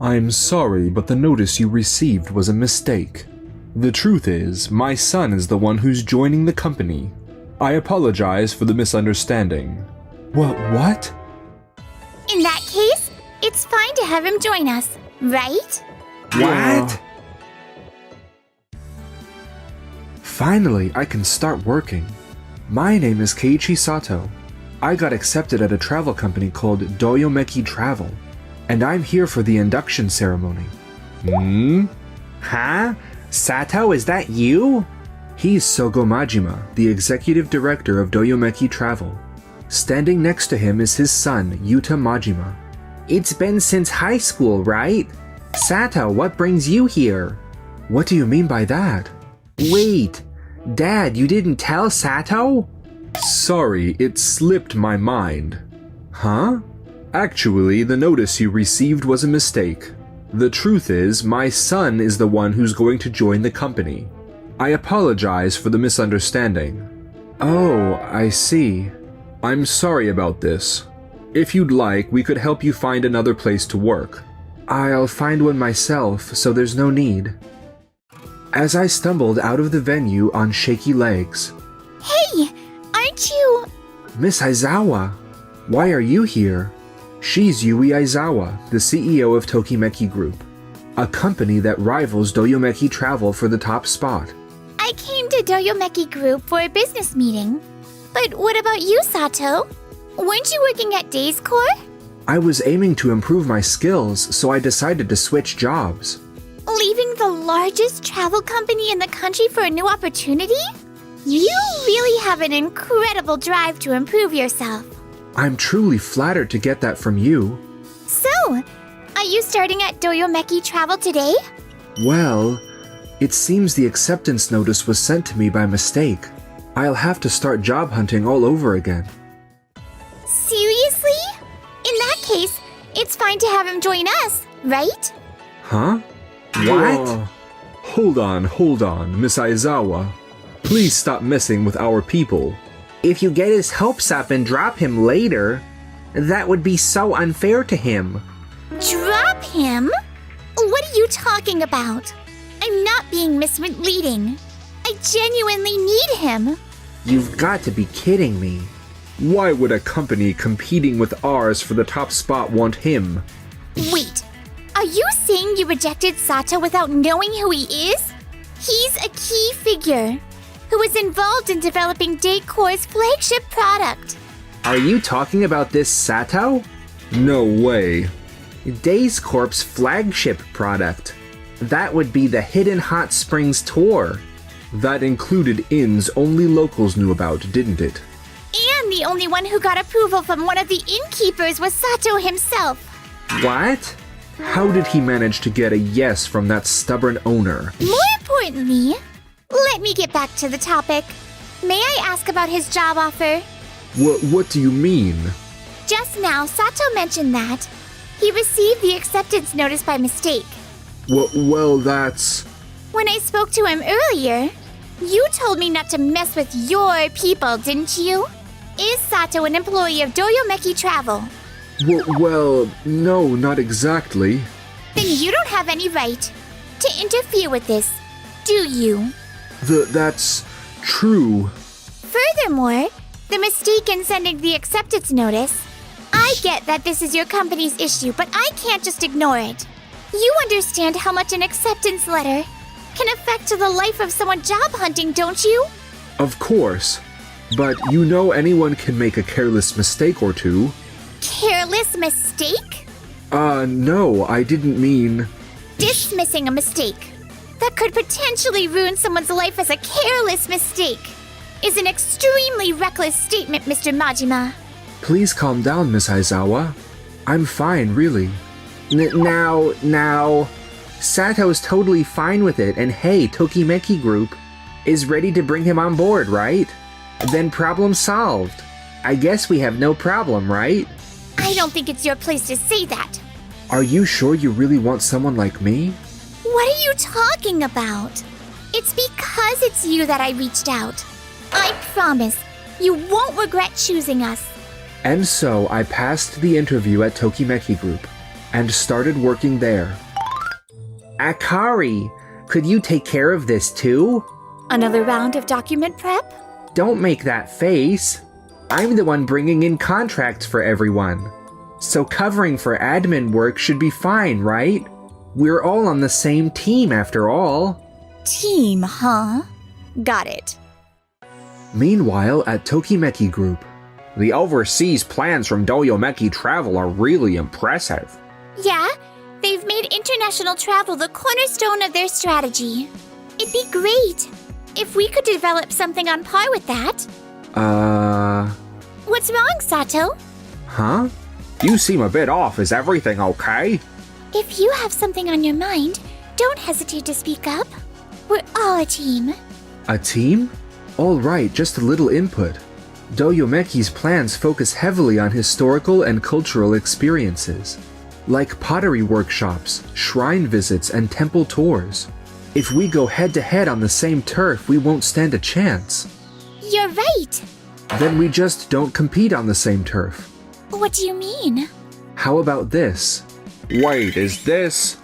I'm sorry, but the notice you received was a mistake. The truth is, my son is the one who's joining the company. I apologize for the misunderstanding. What? In that case, it's fine to have him join us, right? What? Finally, I can start working. My name is Keiichi Sato. I got accepted at a travel company called Doyomeki Travel, and I'm here for the induction ceremony. Huh? Sato, is that you? He's Sogo Majima, the executive director of Doyomeki Travel. Standing next to him is his son, Yuta Majima. It's been since high school, right? Sato, what brings you here? What do you mean by that? Wait, Dad, you didn't tell Sato? Sorry, it slipped my mind. Huh? Actually, the notice you received was a mistake. The truth is, my son is the one who's going to join the company. I apologize for the misunderstanding. Oh, I see. I'm sorry about this. If you'd like, we could help you find another place to work. I'll find one myself, so there's no need. As I stumbled out of the venue on shaky legs. Hey, aren't you... Miss Aizawa, why are you here? She's Yui Aizawa, the CEO of Tokimeki Group, a company that rivals Doyomeki Travel for the top spot. I came to Doyomeki Group for a business meeting. But what about you, Sato? Weren't you working at Days Corps? I was aiming to improve my skills, so I decided to switch jobs. Leaving the largest travel company in the country for a new opportunity? You really have an incredible drive to improve yourself. I'm truly flattered to get that from you. So, are you starting at Doyomeki Travel today? Well, it seems the acceptance notice was sent to me by mistake. I'll have to start job hunting all over again. Seriously? In that case, it's fine to have him join us, right? Huh? What? Hold on, Miss Aizawa. Please stop messing with our people. If you get his hopes up and drop him later, that would be so unfair to him. Drop him? What are you talking about? I'm not being misleading. I genuinely need him. You've got to be kidding me. Why would a company competing with ours for the top spot want him? Wait, are you saying you rejected Sato without knowing who he is? He's a key figure who was involved in developing Daycor's flagship product. Are you talking about this Sato? No way. Days Corp's flagship product. That would be the Hidden Hot Springs tour. That included inns only locals knew about, didn't it? And the only one who got approval from one of the innkeepers was Sato himself. What? How did he manage to get a yes from that stubborn owner? More importantly, let me get back to the topic. May I ask about his job offer? What do you mean? Just now, Sato mentioned that he received the acceptance notice by mistake. Well, that's... When I spoke to him earlier, you told me not to mess with your people, didn't you? Is Sato an employee of Doyomeki Travel? Well, no, not exactly. Then you don't have any right to interfere with this, do you? That's true. Furthermore, the mistake in sending the acceptance notice, I get that this is your company's issue, but I can't just ignore it. You understand how much an acceptance letter can affect the life of someone job hunting, don't you? Of course. But you know anyone can make a careless mistake or two. Careless mistake? No, I didn't mean... Dismissing a mistake that could potentially ruin someone's life as a careless mistake is an extremely reckless statement, Mr. Majima. Please calm down, Miss Aizawa. I'm fine, really. Now, Sato's totally fine with it, and hey, Tokimeki Group is ready to bring him on board, right? Then problem solved. I guess we have no problem, right? I don't think it's your place to say that. Are you sure you really want someone like me? What are you talking about? It's because it's you that I reached out. I promise you won't regret choosing us. And so I passed the interview at Tokimeki Group. and started working there. Akari, could you take care of this too? Another round of document prep? Don't make that face. I'm the one bringing in contracts for everyone. So covering for admin work should be fine, right? We're all on the same team after all. Team, huh? Got it. Meanwhile, at Tokimeki Group, The overseas plans from Doyomeki Travel are really impressive. Yeah, they've made international travel the cornerstone of their strategy. It'd be great if we could develop something on par with that. What's wrong, Sato? Huh? You seem a bit off. Is everything okay? If you have something on your mind, don't hesitate to speak up. We're all a team. a team? All right, just a little input. Doyomeki's plans focus heavily on historical and cultural experiences, like pottery workshops, shrine visits, and temple tours. If we go head-to-head on the same turf, we won't stand a chance. You're right. Then we just don't compete on the same turf. What do you mean? How about this? Wait, is this?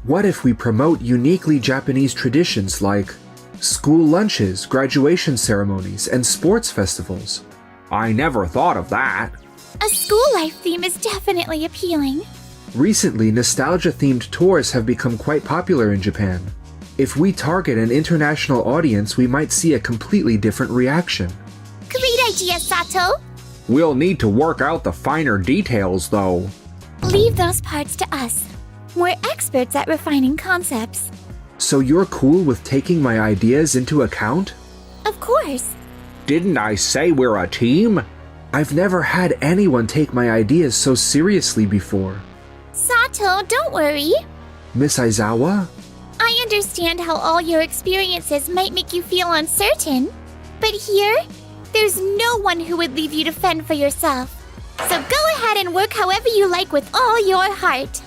What if we promote uniquely Japanese traditions like school lunches, graduation ceremonies, and sports festivals? I never thought of that. A school life theme is definitely appealing. Recently, nostalgia-themed tours have become quite popular in Japan. If we target an international audience, we might see a completely different reaction. Great idea, Sato. We'll need to work out the finer details, though. Leave those parts to us. We're experts at refining concepts. So you're cool with taking my ideas into account? Of course. Didn't I say we're a team? I've never had anyone take my ideas so seriously before. Sato, don't worry. Miss Aizawa? I understand how all your experiences might make you feel uncertain. But here, there's no one who would leave you to fend for yourself. So go ahead and work however you like with all your heart.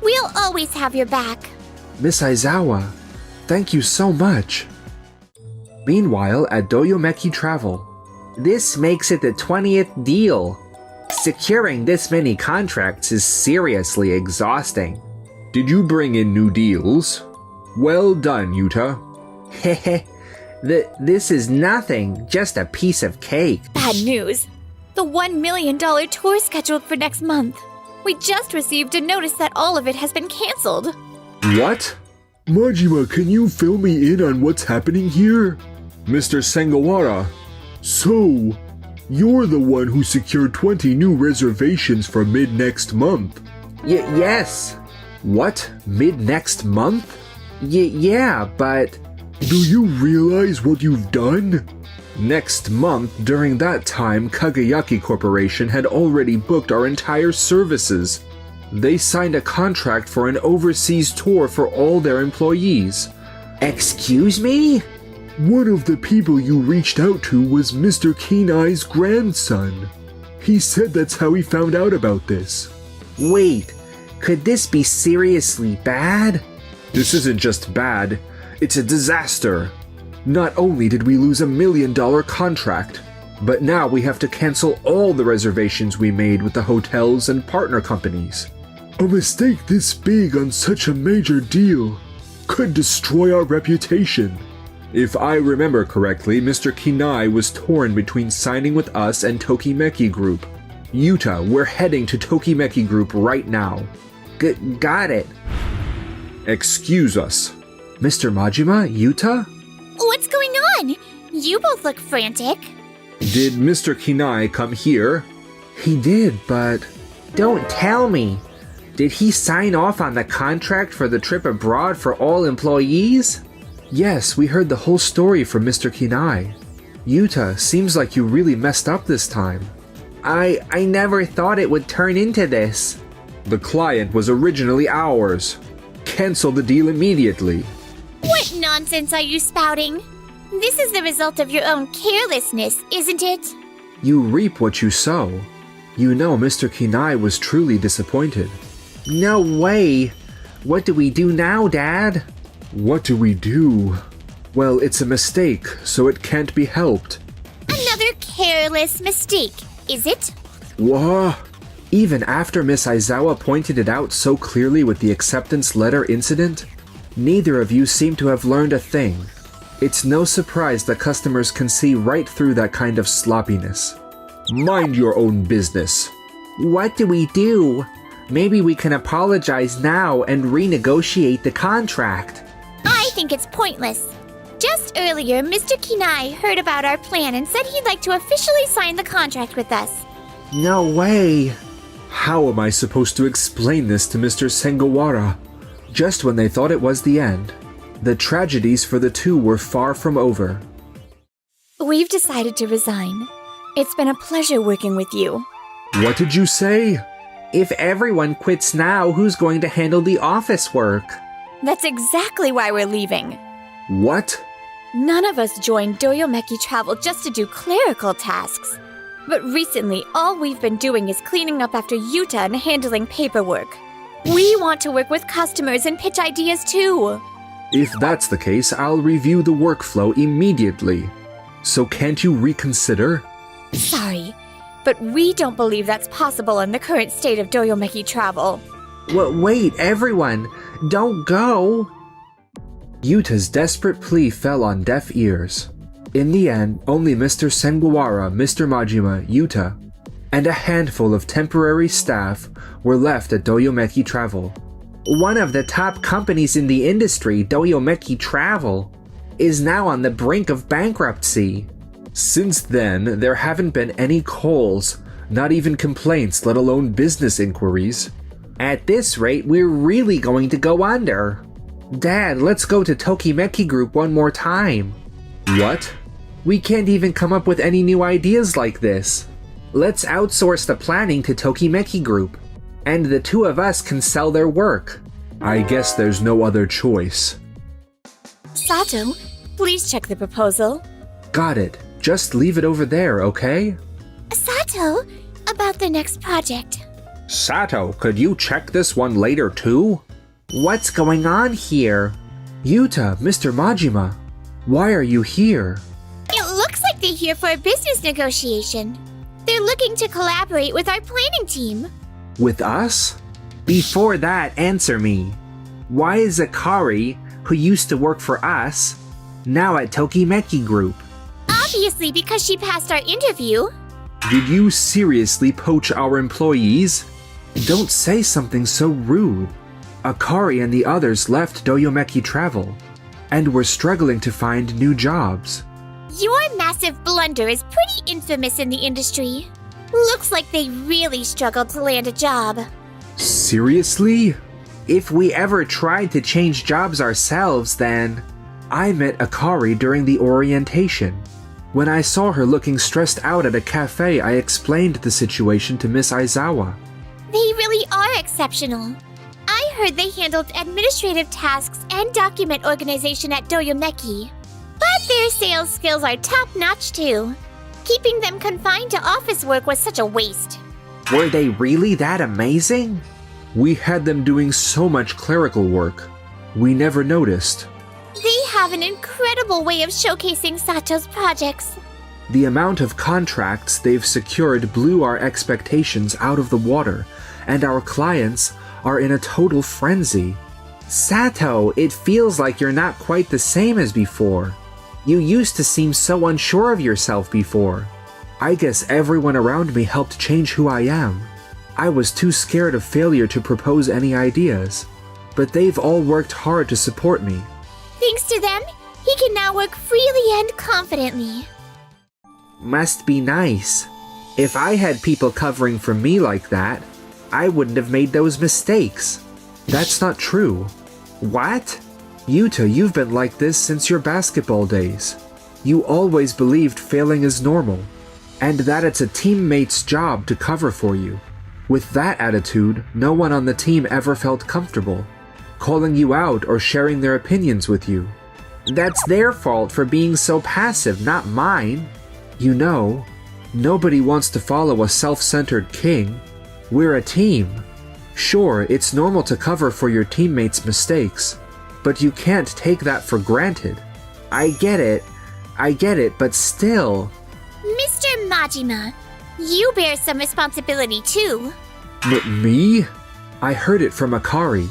We'll always have your back. Miss Aizawa, thank you so much. Meanwhile, at Doyomeki Travel, This makes it the 20th deal. Securing this many contracts is seriously exhausting. did you bring in new deals? Well done, Yuta. Hehe. This is nothing, just a piece of cake. Bad news. The $1 million tour scheduled for next month. We just received a notice that all of it has been canceled. What? Majima, can you fill me in on what's happening here? Mr. Sengawara, so, you're the one who secured 20 new reservations for mid-next month. Yes. What? Mid-next month? Yeah, but... Do you realize what you've done? Next month, during that time, Kagayaki Corporation had already booked our entire services. They signed a contract for an overseas tour for all their employees. Excuse me? One of the people you reached out to was Mr. Keen-Eye's grandson. He said that's how he found out about this. Wait, could this be seriously bad? This isn't just bad, it's a disaster. Not only did we lose $1 million contract, but now we have to cancel all the reservations we made with the hotels and partner companies. A mistake this big on such a major deal could destroy our reputation. If I remember correctly, Mr. Kinai was torn between signing with us and Tokimeki Group. Yuta, we're heading to Tokimeki Group right now. Got it. Excuse us. Mr. Majima, Yuta? What's going on? You both look frantic. Did Mr. Kinai come here? He did, but... Don't tell me. Did he sign off on the contract for the trip abroad for all employees? Yes, we heard the whole story from Mr. Kinai. Yuta, seems like you really messed up this time. I never thought it would turn into this. The client was originally ours. Cancel the deal immediately. What nonsense are you spouting? This is the result of your own carelessness, isn't it? You reap what you sow. You know Mr. Kinai was truly disappointed. No way. What do we do now, Dad? What do we do? Well, it's a mistake, so it can't be helped. Another careless mistake, is it? What? Even after Miss Aizawa pointed it out so clearly with the acceptance letter incident, neither of you seem to have learned a thing. It's no surprise that customers can see right through that kind of sloppiness. Mind your own business. What do we do? Maybe we can apologize now and renegotiate the contract. I think it's pointless. Just earlier, Mr. Kinai heard about our plan and said he'd like to officially sign the contract with us. No way. How am I supposed to explain this to Mr. Sengawara? Just when they thought it was the end, the tragedies for the two were far from over. We've decided to resign. It's been a pleasure working with you. What did you say? If everyone quits now, who's going to handle the office work? That's exactly why we're leaving. What? None of us joined Doyomeki Travel just to do clerical tasks. But recently, all we've been doing is cleaning up after Yuta and handling paperwork. We want to work with customers and pitch ideas too. If that's the case, I'll review the workflow immediately. So can't you reconsider? Sorry, but we don't believe that's possible in the current state of Doyomeki Travel. Wait, everyone, don't go. Yuta's desperate plea fell on deaf ears. In the end, only Mr. Sengawara, Mr. Majima, Yuta, and a handful of temporary staff were left at Doyomeki Travel. One of the top companies in the industry, Doyomeki Travel, is now on the brink of bankruptcy. Since then, there haven't been any calls, not even complaints, let alone business inquiries. At this rate, we're really going to go under. Dad, let's go to Tokimeki Group one more time. What? We can't even come up with any new ideas like this. Let's outsource the planning to Tokimeki Group, and the two of us can sell their work. I guess there's no other choice. Sato, please check the proposal. Got it. Just leave it over there, okay? Sato, about the next project. Sato, could you check this one later too? What's going on here? Yuta, Mr. Majima, why are you here? It looks like they're here for a business negotiation. They're looking to collaborate with our planning team. With us? Before that, answer me. Why is Akari, who used to work for us, now at Tokimeki Group? Obviously because she passed our interview. Did you seriously poach our employees? Don't say something so rude. Akari and the others left Doyomeki Travel, and were struggling to find new jobs. Your massive blunder is pretty infamous in the industry. Looks like they really struggled to land a job. Seriously? If we ever tried to change jobs ourselves, then... I met Akari during the orientation. When I saw her looking stressed out at a cafe, I explained the situation to Miss Aizawa. They really are exceptional. I heard they handled administrative tasks and document organization at Doyomeki. But their sales skills are top-notch too. Keeping them confined to office work was such a waste. Were they really that amazing? We had them doing so much clerical work. We never noticed. They have an incredible way of showcasing Sato's projects. The amount of contracts they've secured blew our expectations out of the water, and our clients are in a total frenzy. Sato, it feels like you're not quite the same as before. You used to seem so unsure of yourself before. I guess everyone around me helped change who I am. I was too scared of failure to propose any ideas, but they've all worked hard to support me. Thanks to them, he can now work freely and confidently. Must be nice. If I had people covering for me like that, I wouldn't have made those mistakes. That's not true. What? Yuta, you've been like this since your basketball days. You always believed failing is normal, and that it's a teammate's job to cover for you. With that attitude, no one on the team ever felt comfortable calling you out or sharing their opinions with you. That's their fault for being so passive, not mine. You know, nobody wants to follow a self-centered king. We're a team. Sure, it's normal to cover for your teammates' mistakes, but you can't take that for granted. I get it, but still... Mr. Majima, you bear some responsibility too. Me? I heard it from Akari.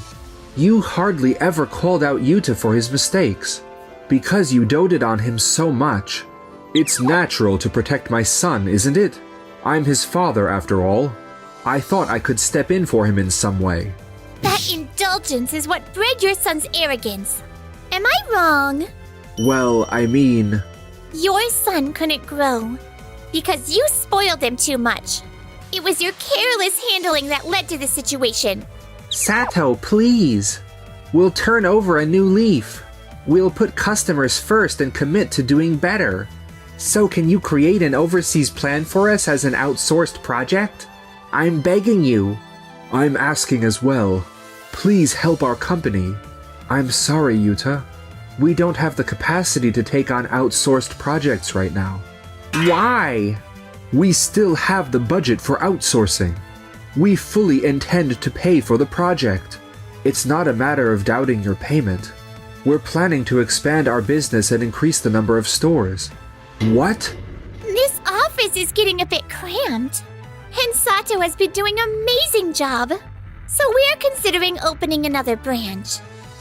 You hardly ever called out Yuta for his mistakes, because you doted on him so much. It's natural to protect my son, isn't it? I'm his father, after all. I thought I could step in for him in some way. That indulgence is what bred your son's arrogance. Am I wrong? Well, I mean... Your son couldn't grow because you spoiled him too much. It was your careless handling that led to this situation. Sato, please. We'll turn over a new leaf. We'll put customers first and commit to doing better. So can you create an overseas plan for us as an outsourced project? I'm begging you. I'm asking as well. Please help our company. I'm sorry, Yuta. We don't have the capacity to take on outsourced projects right now. Why? We still have the budget for outsourcing. We fully intend to pay for the project. It's not a matter of doubting your payment. We're planning to expand our business and increase the number of stores. What? This office is getting a bit cramped. And Sato has been doing an amazing job. So we're considering opening another branch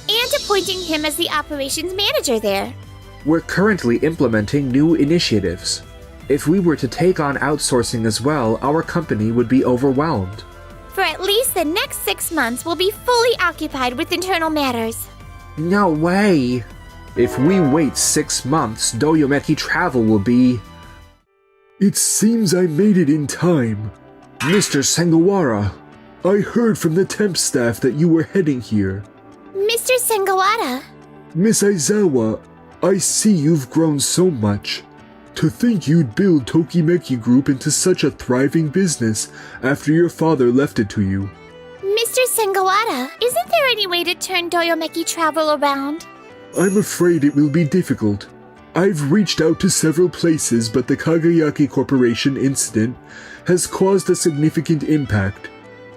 and appointing him as the operations manager there. We're currently implementing new initiatives. If we were to take on outsourcing as well, our company would be overwhelmed. For at least the next 6 months, we'll be fully occupied with internal matters. No way! If we wait 6 months, Doyomeki Travel will be... It seems I made it in time. Mr. Sengawara, I heard from the temp staff that you were heading here. Mr. Sengawara. Miss Aizawa, I see you've grown so much. To think you'd build Tokimeki Group into such a thriving business after your father left it to you. Mr. Sengawara, isn't there any way to turn Doyomeki Travel around? I'm afraid it will be difficult. I've reached out to several places, but the Kagayaki Corporation incident has caused a significant impact.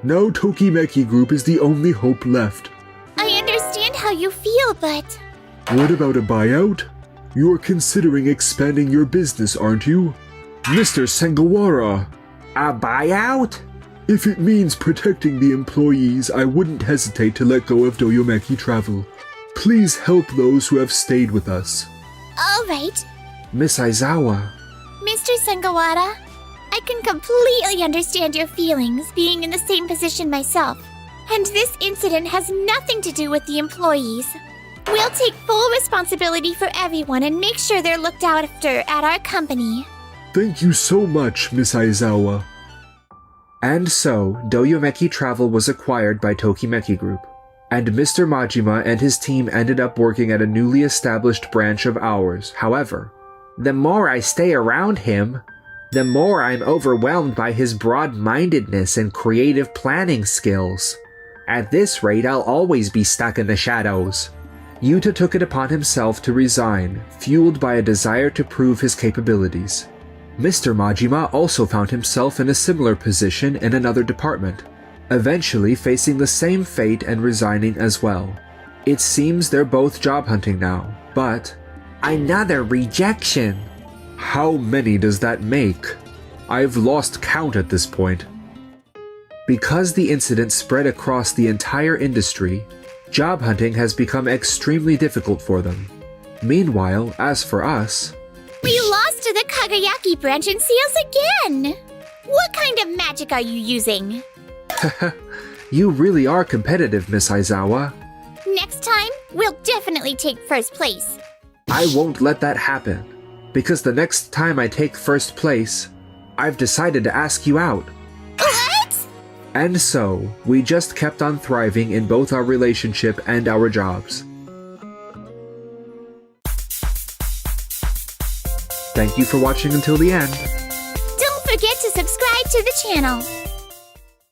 Now Tokimeki Group is the only hope left. I understand how you feel, but... What about a buyout? You're considering expanding your business, aren't you? Mr. Sengawara! A buyout? If it means protecting the employees, I wouldn't hesitate to let go of Doyomeki Travel. Please help those who have stayed with us. All right. Miss Aizawa. Mr. Sengawara, I can completely understand your feelings, being in the same position myself. And this incident has nothing to do with the employees. We'll take full responsibility for everyone and make sure they're looked after at our company. Thank you so much, Miss Aizawa. And so, Doyomeki Travel was acquired by Tokimeki Group, and Mr. Majima and his team ended up working at a newly established branch of ours. However, the more I stay around him, the more I'm overwhelmed by his broad-mindedness and creative planning skills. At this rate, I'll always be stuck in the shadows. Yuta took it upon himself to resign, fueled by a desire to prove his capabilities. Mr. Majima also found himself in a similar position in another department, eventually facing the same fate and resigning as well. It seems they're both job hunting now, but... Another rejection! How many does that make? I've lost count at this point. Because the incident spread across the entire industry, job hunting has become extremely difficult for them. Meanwhile, as for us... We lost to the Kagayaki branch in sales again! What kind of magic are you using? You really are competitive, Miss Aizawa. Next time, we'll definitely take first place. I won't let that happen, because the next time I take first place, I've decided to ask you out. What? And so, we just kept on thriving in both our relationship and our jobs. Thank you for watching until the end. Don't forget to subscribe to the channel.